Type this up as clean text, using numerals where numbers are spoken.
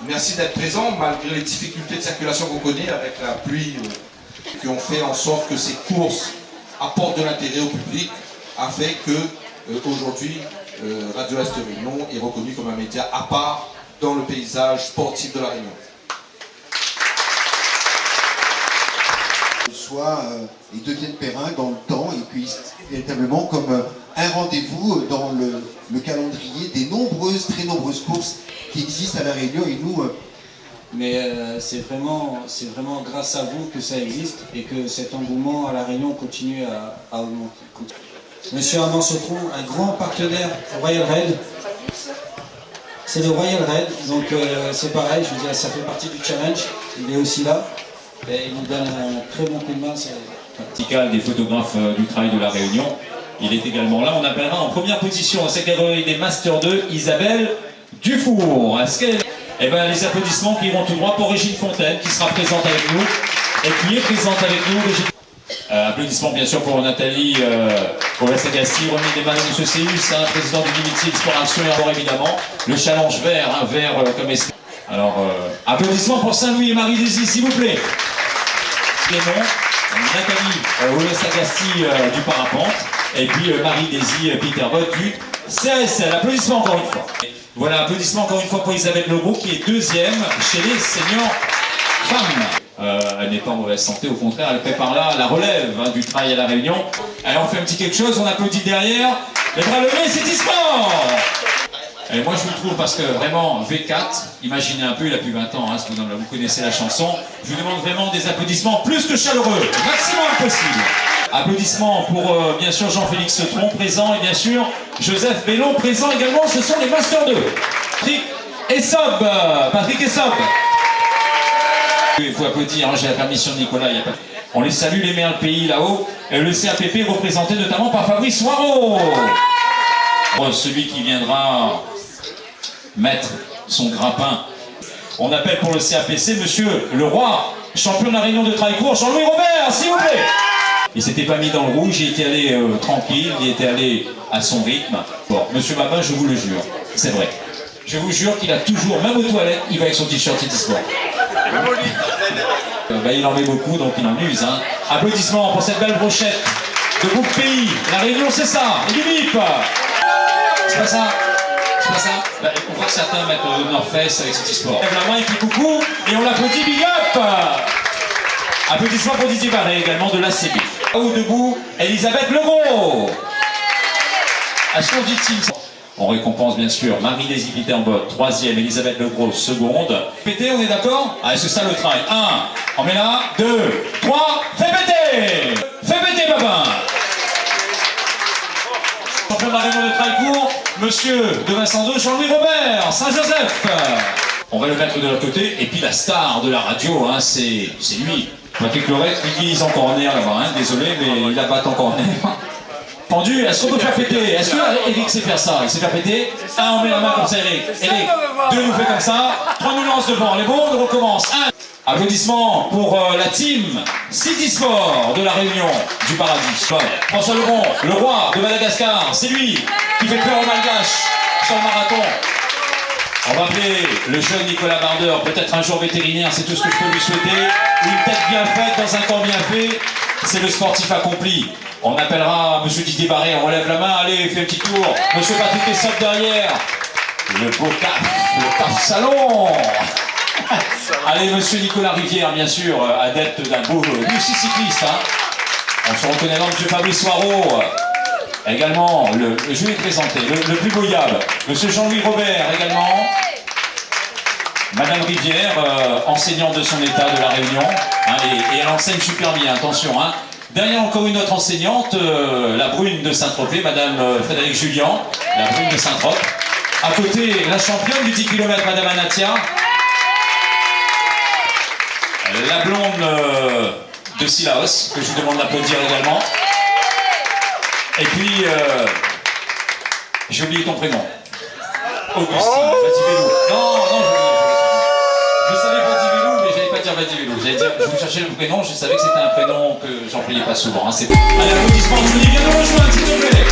Merci d'être présent malgré les difficultés de circulation qu'on connaît avec la pluie qui ont fait en sorte que ces courses apportent de l'intérêt au public, a fait que aujourd'hui Radio Est Réunion est reconnu comme un média à part dans le paysage sportif de la Réunion. Soit ils deviennent pérennes dans le temps et puis véritablement comme un rendez-vous dans le calendrier des très nombreuses courses qui existent à La Réunion et nous... Mais c'est vraiment grâce à vous que ça existe et que cet engouement à La Réunion continue à augmenter. Monsieur Armand Sautron, un grand partenaire Royal Red. C'est le Royal Red, donc c'est pareil, je veux dire, ça fait partie du challenge. Il est aussi là et il nous donne un très bon coup de main. Vertical des photographes du travail de La Réunion. Il est également là. On appellera en première position à cette catégorie des Master 2 Isabelle Dufour. Est-ce qu'elle... Eh bien, les applaudissements qui iront tout droit pour Régine Fontaine, qui sera présente avec nous, et qui est présente avec nous. Applaudissements bien sûr pour Nathalie Ovesta-Gassi, remis des mains de M. Céus, président du Limited Sport Action, et alors évidemment le challenge vert, vert comme est. Alors, applaudissements pour Saint-Louis et Marie-Désy, s'il vous plaît. Les noms, Nathalie Ovesta-Gassi du parapente, et puis Marie-Désy Peterbot du CSL. Applaudissements encore une fois. Voilà, applaudissements encore une fois pour Isabelle Leroux qui est deuxième chez les seniors femmes. Elle n'est pas en mauvaise santé, au contraire, elle prépare là la relève du travail à La Réunion. Allez, on fait un petit quelque chose, on applaudit derrière. Les bras levés, c'est Sport. Et moi je vous trouve parce que vraiment V4, imaginez un peu, il a plus 20 ans, vous connaissez la chanson. Je vous demande vraiment des applaudissements plus que chaleureux, maximum possible. Applaudissements pour bien sûr Jean-Félix Sautron présent et bien sûr Joseph Bellon présent également, ce sont les Master 2. Patrick Essob. Il faut applaudir, j'ai la permission de Nicolas, il y a pas... On les salue, les meilleurs pays là-haut. Le CAPP représenté notamment par Fabrice Waro. Celui qui viendra mettre son grappin. On appelle pour le CAPC monsieur le roi, champion de La Réunion de travail court, Jean-Louis Robert, s'il vous plaît. Il s'était pas mis dans le rouge, il était allé tranquille, il était allé à son rythme. Bon, monsieur Babin, je vous le jure, c'est vrai. Je vous jure qu'il a toujours, même aux toilettes, il va avec son t-shirt City Sport. Il en met beaucoup, donc il en use. Applaudissements pour cette belle brochette de groupe pays. La Réunion, c'est ça, et du BIP. C'est pas ça? C'est pas ça? On voit que certains mettent le North Face avec City Sport. Il lève la main, il fait coucou, et on l'applaudit, big up. Applaudissements pour Didier Barré, également de l'ACB. Ou debout, Elisabeth Legros. Est-ce qu'on dit team? On récompense bien sûr Marie-Désy Peterbot, troisième, Elisabeth Legros, seconde. Pété, on est d'accord? Ah, c'est ça le travail. 1, on met là, 2, 3, fais péter! Fais péter, Babin! Champion de La Réunion de travail court, monsieur de Vincent II, Jean-Louis Robert, Saint-Joseph. On va le mettre de l'autre côté, et puis la star de la radio, c'est lui. Patrick Lorette, lui, ils sont encore en air là-bas, désolé, mais il abatte encore en air. Pendu, est-ce qu'on peut faire péter? Est-ce que Eric sait faire ça? Il sait faire péter? 1, on met la main comme ça, Eric. Eric, 2 nous fait comme ça. 3 nous lance devant. Les bons, on recommence. 1. Applaudissements pour la team City Sport de La Réunion du Paradis. François Lebon, le roi de Madagascar, c'est lui qui fait peur aux Malgaches sur le marathon. On va appeler le jeune Nicolas Bardeur, peut-être un jour vétérinaire, c'est tout ce que je peux lui souhaiter. Une tête bien faite dans un corps bien fait, c'est le sportif accompli. On appellera monsieur Didier Barré, on relève la main, allez, fais un petit tour. Monsieur Patrick Essop derrière. Le beau taf salon. Allez, monsieur Nicolas Rivière, bien sûr, adepte d'un beau Lucie cycliste. On se reconnaît dans monsieur Fabrice Soireau. Également, je vais présenter, le plus voyable, monsieur Jean-Louis Robert également. Madame Rivière, enseignante de son état de La Réunion. Et elle enseigne super bien, attention. Derrière encore une autre enseignante, la brune de Saint-Tropez, madame Frédéric Julien, la brune de Saint-Tropez. À côté, la championne du 10 km, madame Anatia. La blonde de Silaos, que je vous demande d'applaudir également. Et puis, j'ai oublié ton prénom. Augustine, Vadivellou. Non, je savais Vadivellou, mais j'allais pas dire Vadivellou. J'allais dire, je vous cherchais le prénom, je savais que c'était un prénom que j'employais pas souvent. Allez, applaudissements, je vous dis bien de rejoindre, s'il te plaît.